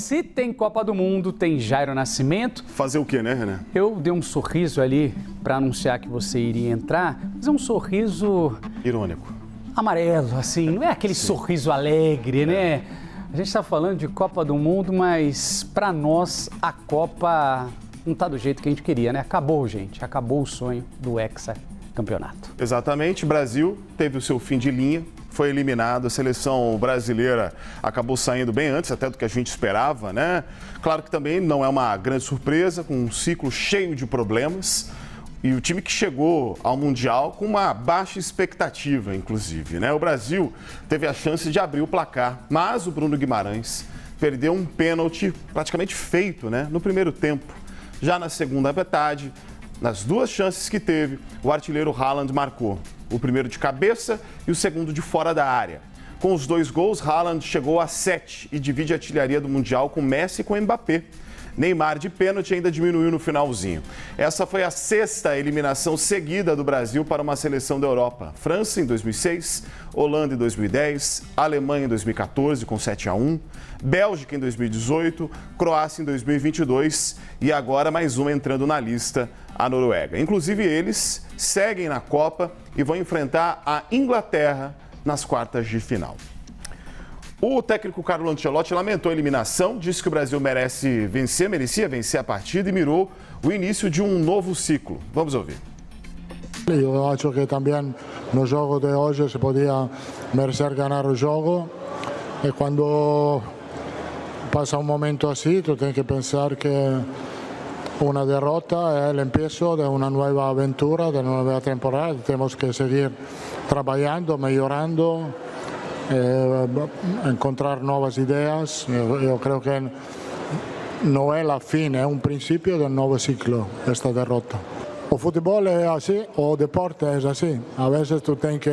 se tem Copa do Mundo, tem Jairo Nascimento. Fazer o quê, né, Renan? Eu dei um sorriso ali para anunciar que você iria entrar, mas é um sorriso... irônico. Amarelo, assim, não é aquele sorriso alegre, né? A gente está falando de Copa do Mundo, mas para nós a Copa não está do jeito que a gente queria, né? Acabou, gente, acabou o sonho do hexacampeonato. Exatamente, o Brasil teve o seu fim de linha, foi eliminado, a seleção brasileira acabou saindo bem antes até do que a gente esperava, né? Claro que também não é uma grande surpresa, com um ciclo cheio de problemas. E o time que chegou ao Mundial com uma baixa expectativa, inclusive, né? O Brasil teve a chance de abrir o placar, mas o Bruno Guimarães perdeu um pênalti praticamente feito, né? No primeiro tempo. Já na segunda metade, nas duas chances que teve, o artilheiro Haaland marcou. O primeiro de cabeça e o segundo de fora da área. Com os dois gols, Haaland chegou a 7 e divide a artilharia do Mundial com Messi e com Mbappé. Neymar de pênalti ainda diminuiu no finalzinho. Essa foi a 6ª eliminação seguida do Brasil para uma seleção da Europa. França em 2006, Holanda em 2010, Alemanha em 2014 com 7-1, Bélgica em 2018, Croácia em 2022 e agora mais uma entrando na lista, a Noruega. Inclusive eles seguem na Copa e vão enfrentar a Inglaterra nas quartas de final. O técnico Carlo Ancelotti lamentou a eliminação, disse que o Brasil merecia vencer a partida e mirou o início de um novo ciclo. Vamos ouvir. Eu acho que também no jogo de hoje se podia merecer ganhar o jogo. E quando passa um momento assim, tu tem que pensar que uma derrota é o início de uma nova aventura, de uma nova temporada. Temos que seguir trabalhando, melhorando. Encontrar novas ideias. Eu creio que não é a fim, é um princípio de um novo ciclo, esta derrota. O futebol é assim, o deporte é assim. A vezes tu tens que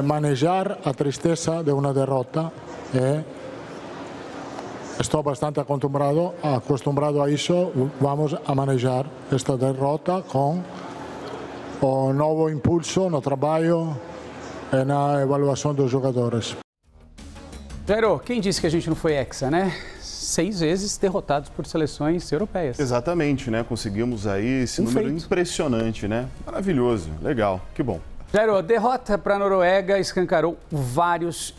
manejar a tristeza de uma derrota. Estou bastante acostumbrado a isso. Vamos a manejar esta derrota com o novo impulso no trabalho e na avaliação dos jogadores. Jairo, quem disse que a gente não foi hexa, né? 6 vezes derrotados por seleções europeias. Exatamente, né? Conseguimos aí esse número impressionante, né? Maravilhoso, legal, que bom. Jairo, derrota para a Noruega escancarou vários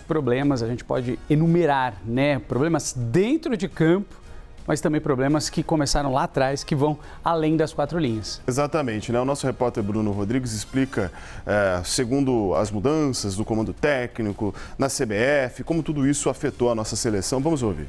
problemas. A gente pode enumerar, né? Problemas dentro de campo, mas também problemas que começaram lá atrás, que vão além das 4 linhas. Exatamente, né? O nosso repórter Bruno Rodrigues explica, segundo as mudanças do comando técnico, na CBF, como tudo isso afetou a nossa seleção. Vamos ouvir.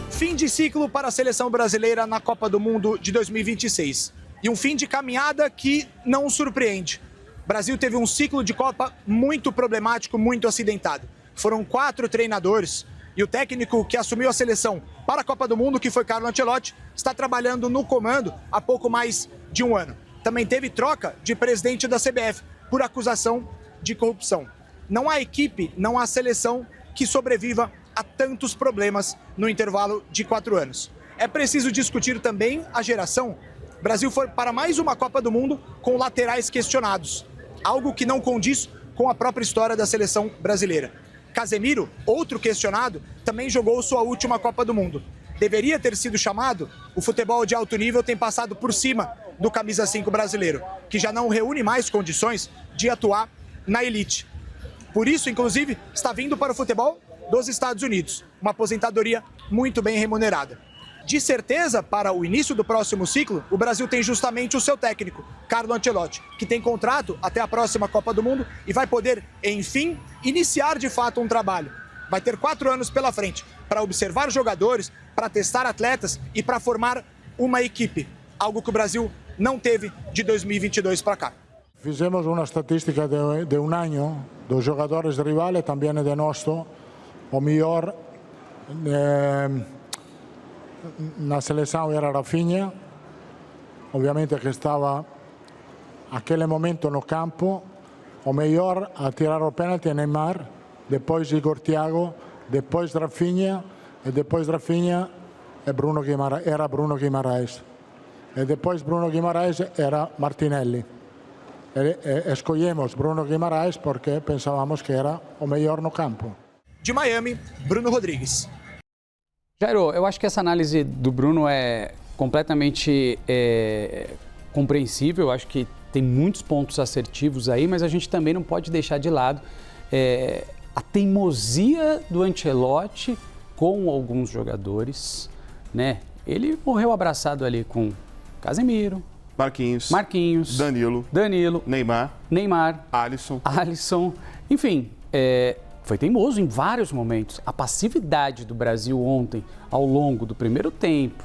Fim de ciclo para a seleção brasileira na Copa do Mundo de 2026. E um fim de caminhada que não surpreende. O Brasil teve um ciclo de Copa muito problemático, muito acidentado. Foram 4 treinadores. E o técnico que assumiu a seleção para a Copa do Mundo, que foi Carlo Ancelotti, está trabalhando no comando há pouco mais de um ano. Também teve troca de presidente da CBF por acusação de corrupção. Não há equipe, não há seleção que sobreviva a tantos problemas no intervalo de 4 anos. É preciso discutir também a geração. O Brasil foi para mais uma Copa do Mundo com laterais questionados, algo que não condiz com a própria história da seleção brasileira. Casemiro, outro questionado, também jogou sua última Copa do Mundo. Deveria ter sido chamado? O futebol de alto nível tem passado por cima do camisa 5 brasileiro, que já não reúne mais condições de atuar na elite. Por isso, inclusive, está vindo para o futebol dos Estados Unidos, uma aposentadoria muito bem remunerada. De certeza, para o início do próximo ciclo, o Brasil tem justamente o seu técnico, Carlo Ancelotti, que tem contrato até a próxima Copa do Mundo e vai poder, enfim, iniciar de fato um trabalho. Vai ter 4 anos pela frente para observar jogadores, para testar atletas e para formar uma equipe, algo que o Brasil não teve de 2022 para cá. Fizemos uma estatística de um ano dos jogadores rivais e também de nosso, o melhor na seleção era Rafinha, obviamente que estava naquele momento no campo, o melhor a tirar o pênalti é Neymar, depois Igor Thiago, depois Rafinha, e depois Rafinha era Bruno Guimarães. E depois Bruno Guimarães era Martinelli. Escolhemos Bruno Guimarães porque pensávamos que era o melhor no campo. De Miami, Bruno Rodrigues. Jairo, eu acho que essa análise do Bruno é completamente compreensível. Eu acho que tem muitos pontos assertivos aí, mas a gente também não pode deixar de lado a teimosia do Ancelotti com alguns jogadores, né? Ele morreu abraçado ali com Casemiro, Marquinhos, Danilo, Neymar, Alisson. Enfim, foi teimoso em vários momentos. A passividade do Brasil ontem, ao longo do primeiro tempo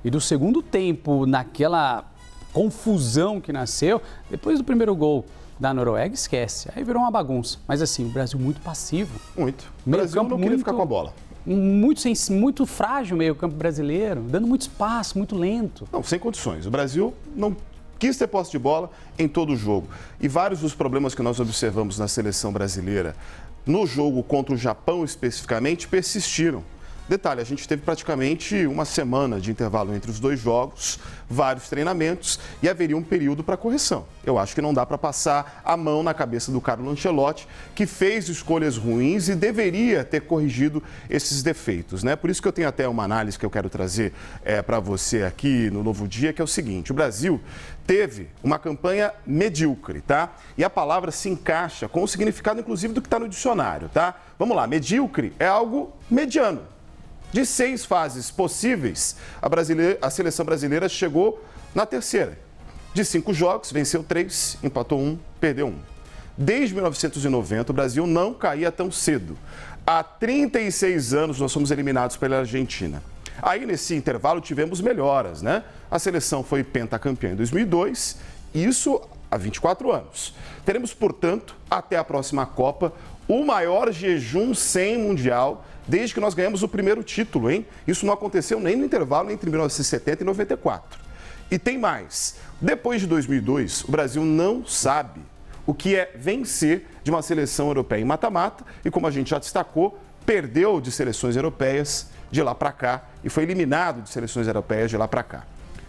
e do segundo tempo, naquela confusão que nasceu, depois do primeiro gol da Noruega, esquece. Aí virou uma bagunça. Mas assim, o Brasil muito passivo. Muito. O Brasil não queria ficar com a bola. Muito frágil o meio-campo brasileiro, dando muito espaço, muito lento. Não, sem condições. O Brasil não quis ter posse de bola em todo o jogo. E vários dos problemas que nós observamos na seleção brasileira, no jogo contra o Japão especificamente, persistiram. Detalhe, a gente teve praticamente uma semana de intervalo entre os dois jogos, vários treinamentos e haveria um período para correção. Eu acho que não dá para passar a mão na cabeça do Carlo Ancelotti, que fez escolhas ruins e deveria ter corrigido esses defeitos, né? Por isso que eu tenho até uma análise que eu quero trazer para você aqui no Novo Dia, que é o seguinte: o Brasil teve uma campanha medíocre, tá? E a palavra se encaixa com o significado, inclusive, do que está no dicionário, tá? Vamos lá, medíocre é algo mediano. De 6 fases possíveis, a seleção brasileira chegou na terceira. De 5 jogos, venceu 3, empatou 1, perdeu 1. Desde 1990, o Brasil não caía tão cedo. Há 36 anos, nós fomos eliminados pela Argentina. Aí, nesse intervalo, tivemos melhoras, né? A seleção foi pentacampeã em 2002, isso há 24 anos. Teremos, portanto, até a próxima Copa, o maior jejum sem Mundial desde que nós ganhamos o primeiro título, hein? Isso não aconteceu nem no intervalo entre 1970 e 94. E tem mais. Depois de 2002, o Brasil não sabe o que é vencer de uma seleção europeia em mata-mata e, como a gente já destacou, perdeu de seleções europeias de lá para cá e foi eliminado de seleções europeias de lá para cá.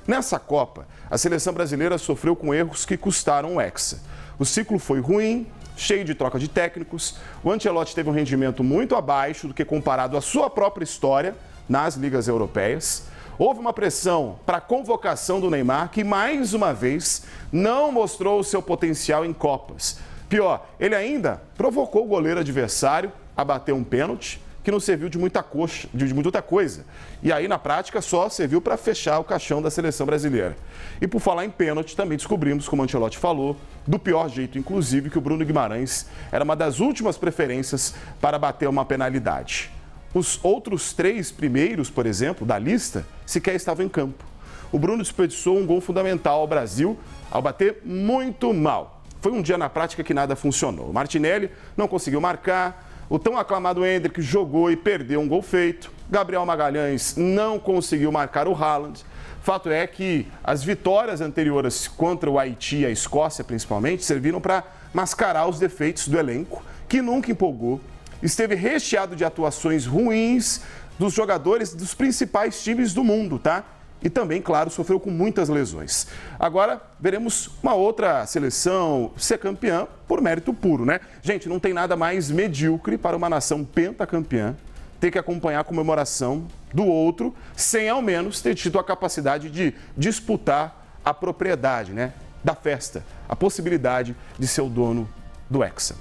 Nessa Copa, a seleção brasileira sofreu com erros que custaram o Hexa. O ciclo foi ruim, cheio de troca de técnicos. O Ancelotti teve um rendimento muito abaixo do que comparado à sua própria história nas ligas europeias. Houve uma pressão para a convocação do Neymar, que mais uma vez não mostrou o seu potencial em Copas. Pior, ele ainda provocou o goleiro adversário a bater um pênalti que não serviu de muita coisa. E aí, na prática, só serviu para fechar o caixão da seleção brasileira. E por falar em pênalti, também descobrimos, como o Ancelotti falou, do pior jeito, inclusive, que o Bruno Guimarães era uma das últimas preferências para bater uma penalidade. Os outros 3 primeiros, por exemplo, da lista, sequer estavam em campo. O Bruno desperdiçou um gol fundamental ao Brasil ao bater muito mal. Foi um dia na prática que nada funcionou. O Martinelli não conseguiu marcar. O tão aclamado Endrick jogou e perdeu um gol feito. Gabriel Magalhães não conseguiu marcar o Haaland. Fato é que as vitórias anteriores contra o Haiti e a Escócia, principalmente, serviram para mascarar os defeitos do elenco, que nunca empolgou. Esteve recheado de atuações ruins dos jogadores dos principais times do mundo, tá? E também, claro, sofreu com muitas lesões. Agora, veremos uma outra seleção ser campeã por mérito puro, né? Gente, não tem nada mais medíocre para uma nação pentacampeã ter que acompanhar a comemoração do outro sem, ao menos, ter tido a capacidade de disputar a propriedade, né, da festa, a possibilidade de ser o dono do Hexa.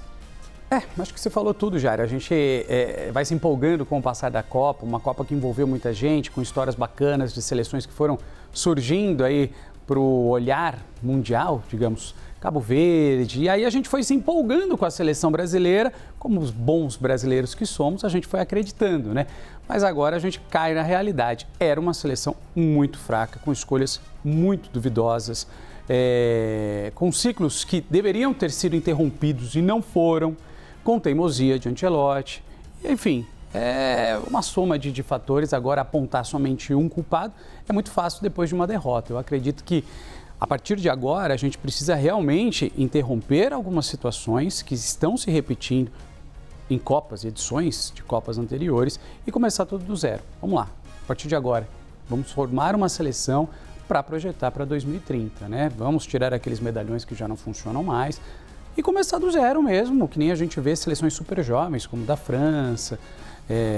Acho que você falou tudo, Jair. A gente vai se empolgando com o passar da Copa, uma Copa que envolveu muita gente, com histórias bacanas de seleções que foram surgindo aí para o olhar mundial, digamos, Cabo Verde. E aí a gente foi se empolgando com a seleção brasileira, como os bons brasileiros que somos, a gente foi acreditando, né? Mas agora a gente cai na realidade. Era uma seleção muito fraca, com escolhas muito duvidosas, com ciclos que deveriam ter sido interrompidos e não foram, com teimosia de Ancelotti. Enfim, é uma soma de fatores. Agora, apontar somente um culpado é muito fácil depois de uma derrota. Eu acredito que, a partir de agora, a gente precisa realmente interromper algumas situações que estão se repetindo em Copas, edições de Copas anteriores, e começar tudo do zero. Vamos lá, a partir de agora, vamos formar uma seleção para projetar para 2030, né? Vamos tirar aqueles medalhões que já não funcionam mais e começar do zero mesmo, que nem a gente vê seleções super jovens, como da França,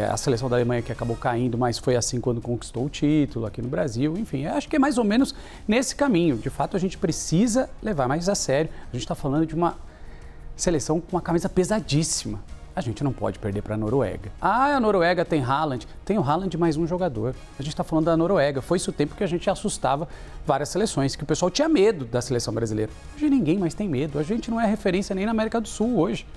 A seleção da Alemanha que acabou caindo, mas foi assim quando conquistou o título aqui no Brasil. Enfim, acho que é mais ou menos nesse caminho. De fato, a gente precisa levar mais a sério. A gente está falando de uma seleção com uma camisa pesadíssima. A gente não pode perder para a Noruega. A Noruega tem Haaland, tem o Haaland mais um jogador. A gente está falando da Noruega. Foi isso o tempo que a gente assustava várias seleções, que o pessoal tinha medo da seleção brasileira. Hoje ninguém mais tem medo. A gente não é referência nem na América do Sul hoje.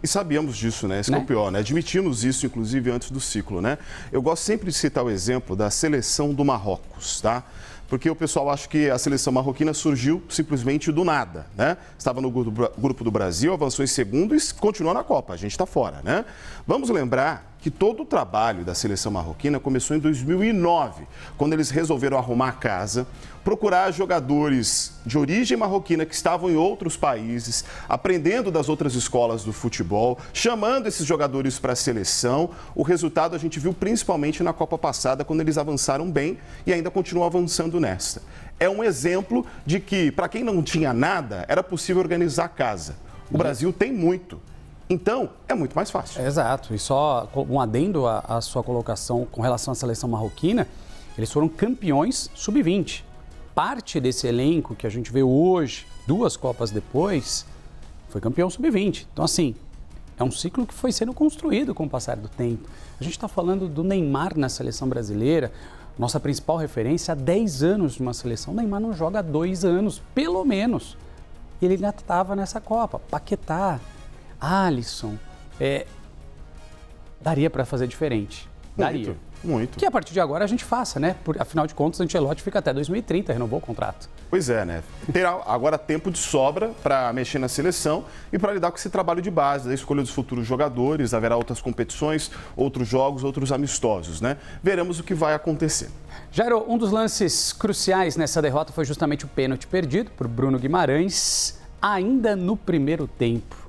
E sabíamos disso, né? Esse é o pior, né? Admitimos isso, inclusive, antes do ciclo, né? Eu gosto sempre de citar o exemplo da seleção do Marrocos, tá? Porque o pessoal acha que a seleção marroquina surgiu simplesmente do nada, né? Estava no grupo do Brasil, avançou em segundo e continuou na Copa. A gente está fora, né? Vamos lembrar que todo o trabalho da seleção marroquina começou em 2009, quando eles resolveram arrumar a casa, procurar jogadores de origem marroquina que estavam em outros países, aprendendo das outras escolas do futebol, chamando esses jogadores para a seleção. O resultado a gente viu principalmente na Copa passada, quando eles avançaram bem e ainda continuam avançando nesta. É um exemplo de que, para quem não tinha nada, era possível organizar a casa. O Brasil tem muito. Então, é muito mais fácil. Exato. E só um adendo à sua colocação com relação à seleção marroquina, eles foram campeões sub-20. Parte desse elenco que a gente vê hoje, 2 Copas depois, foi campeão sub-20. Então, assim, é um ciclo que foi sendo construído com o passar do tempo. A gente está falando do Neymar na seleção brasileira, nossa principal referência há 10 anos de uma seleção. O Neymar não joga há 2 anos, pelo menos. E ele ainda estava nessa Copa. Paquetá, Alisson, daria para fazer diferente. Daria. Muito. Que a partir de agora a gente faça, né? Afinal de contas, o Ancelotti fica até 2030, renovou o contrato. Pois é, né? Terá agora tempo de sobra para mexer na seleção e para lidar com esse trabalho de base, da escolha dos futuros jogadores. Haverá outras competições, outros jogos, outros amistosos, né? Veremos o que vai acontecer. Jairo, um dos lances cruciais nessa derrota foi justamente o pênalti perdido por Bruno Guimarães, ainda no primeiro tempo.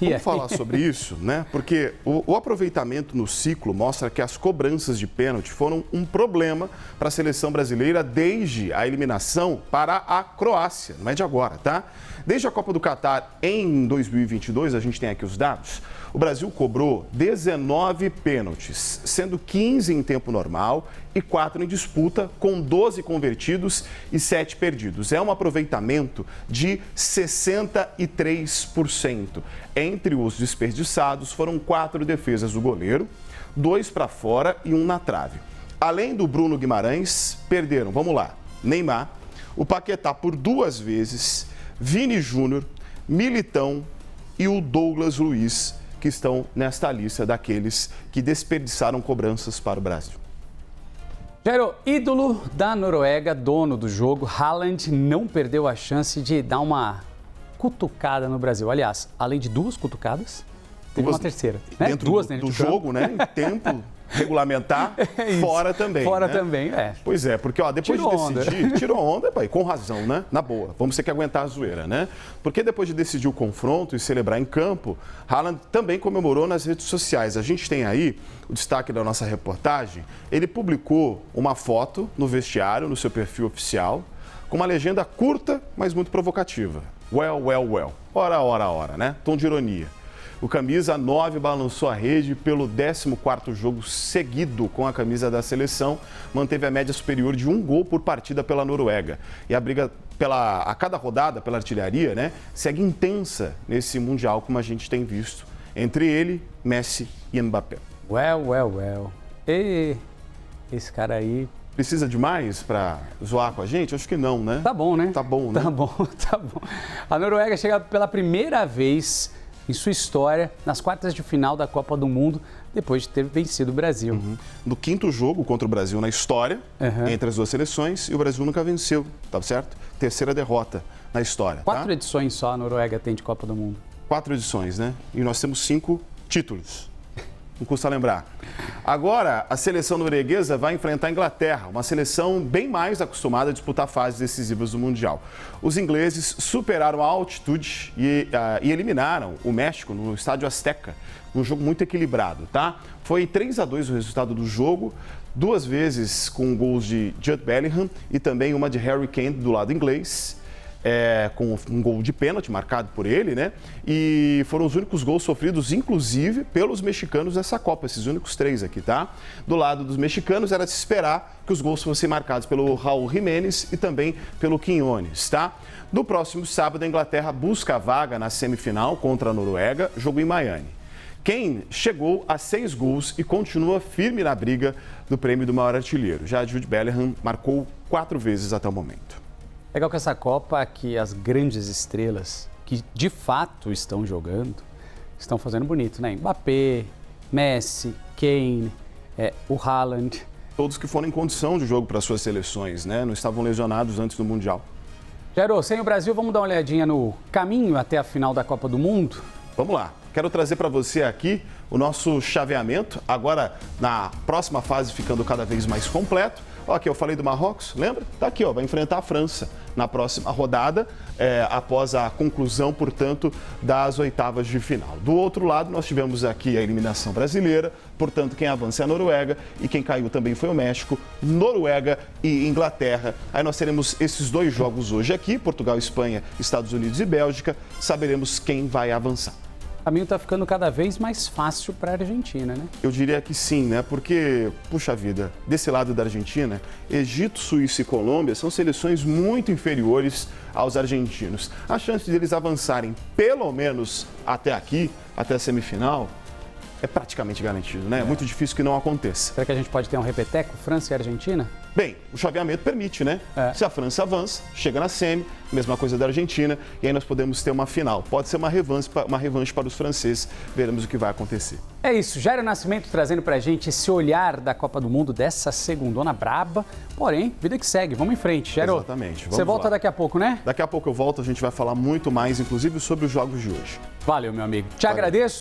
Vamos falar sobre isso, né? Porque o aproveitamento no ciclo mostra que as cobranças de pênalti foram um problema para a seleção brasileira desde a eliminação para a Croácia, não é de agora, tá? Desde a Copa do Catar em 2022, a gente tem aqui os dados, o Brasil cobrou 19 pênaltis, sendo 15 em tempo normal e 4 em disputa, com 12 convertidos e 7 perdidos. É um aproveitamento de 63%. Entre os desperdiçados, foram 4 defesas do goleiro, 2 para fora e 1 na trave. Além do Bruno Guimarães, perderam, vamos lá, Neymar, o Paquetá por 2 vezes, Vini Júnior, Militão e o Douglas Luiz, que estão nesta lista daqueles que desperdiçaram cobranças para o Brasil. Jairo, ídolo da Noruega, dono do jogo, Haaland não perdeu a chance de dar uma cutucada no Brasil. Aliás, além de 2 cutucadas, teve uma terceira. Né? Dentro 2 do jogo, né? Em tempo regulamentar, fora também. Fora né? também, é. Pois é, porque ó, depois de decidir, tirou onda, pai, com razão, né? Na boa, vamos ter que aguentar a zoeira, né? Porque depois de decidir o confronto e celebrar em campo, Haaland também comemorou nas redes sociais. A gente tem aí o destaque da nossa reportagem, ele publicou uma foto no vestiário, no seu perfil oficial, com uma legenda curta, mas muito provocativa. Well, well, well. Ora, ora, ora, né? Tom de ironia. O camisa 9 balançou a rede pelo 14º jogo seguido com a camisa da seleção, manteve a média superior de 1 gol por partida pela Noruega. E a briga a cada rodada pela artilharia, né, segue intensa nesse Mundial, como a gente tem visto, entre ele, Messi e Mbappé. Well, well, well. E esse cara aí... Precisa de mais para zoar com a gente? Acho que não, né? Tá bom, né? Tá bom, né? Tá bom, tá bom. A Noruega chega pela primeira vez em sua história nas quartas de final da Copa do Mundo, depois de ter vencido o Brasil. No 5º jogo contra o Brasil na história, entre as 2 seleções, e o Brasil nunca venceu, tá certo? 3ª derrota na história. 4 edições só a Noruega tem de Copa do Mundo. 4 edições, né? E nós temos 5 títulos. Não custa lembrar. Agora, a seleção norueguesa vai enfrentar a Inglaterra, uma seleção bem mais acostumada a disputar fases decisivas do Mundial. Os ingleses superaram a altitude e eliminaram o México no Estádio Azteca, num jogo muito equilibrado, tá? Foi 3-2 o resultado do jogo, 2 vezes com gols de Jude Bellingham e também uma de Harry Kane do lado inglês. com um gol de pênalti marcado por ele, né? E foram os únicos gols sofridos, inclusive, pelos mexicanos nessa Copa, esses únicos 3 aqui, tá? Do lado dos mexicanos era de se esperar que os gols fossem marcados pelo Raul Jiménez e também pelo Quiñones, tá? No próximo sábado, a Inglaterra busca a vaga na semifinal contra a Noruega, jogo em Miami. Kane chegou a 6 gols e continua firme na briga do prêmio do maior artilheiro. Já Jude Bellingham marcou 4 vezes até o momento. Legal que essa Copa, que as grandes estrelas que de fato estão jogando, estão fazendo bonito, né? Mbappé, Messi, Kane, o Haaland. Todos que foram em condição de jogo para suas seleções, né? Não estavam lesionados antes do Mundial. Jairo, sem o Brasil, vamos dar uma olhadinha no caminho até a final da Copa do Mundo? Vamos lá. Quero trazer para você aqui o nosso chaveamento, agora na próxima fase ficando cada vez mais completo. Ó, aqui eu falei do Marrocos, lembra? Tá aqui, ó, vai enfrentar a França na próxima rodada, após a conclusão, portanto, das oitavas de final. Do outro lado, nós tivemos aqui a eliminação brasileira, portanto, quem avança é a Noruega e quem caiu também foi o México, Noruega e Inglaterra. Aí nós teremos esses 2 jogos hoje aqui, Portugal, Espanha, Estados Unidos e Bélgica, saberemos quem vai avançar. O caminho está ficando cada vez mais fácil para a Argentina, né? Eu diria que sim, né? Porque, puxa vida, desse lado da Argentina, Egito, Suíça e Colômbia são seleções muito inferiores aos argentinos. A chance deles avançarem pelo menos até aqui, até a semifinal, é praticamente garantido, né? É muito difícil que não aconteça. Será que a gente pode ter um repeteco, França e Argentina? Bem, o chaveamento permite, né? Se a França avança, chega na semi, mesma coisa da Argentina, e aí nós podemos ter uma final. Pode ser uma revanche para os franceses, veremos o que vai acontecer. É isso, Jairo Nascimento trazendo pra gente esse olhar da Copa do Mundo dessa segundona braba, porém, vida que segue, vamos em frente, Jairo. Exatamente. Você volta daqui a pouco, né? Daqui a pouco eu volto, a gente vai falar muito mais, inclusive, sobre os jogos de hoje. Valeu, meu amigo. Te agradeço.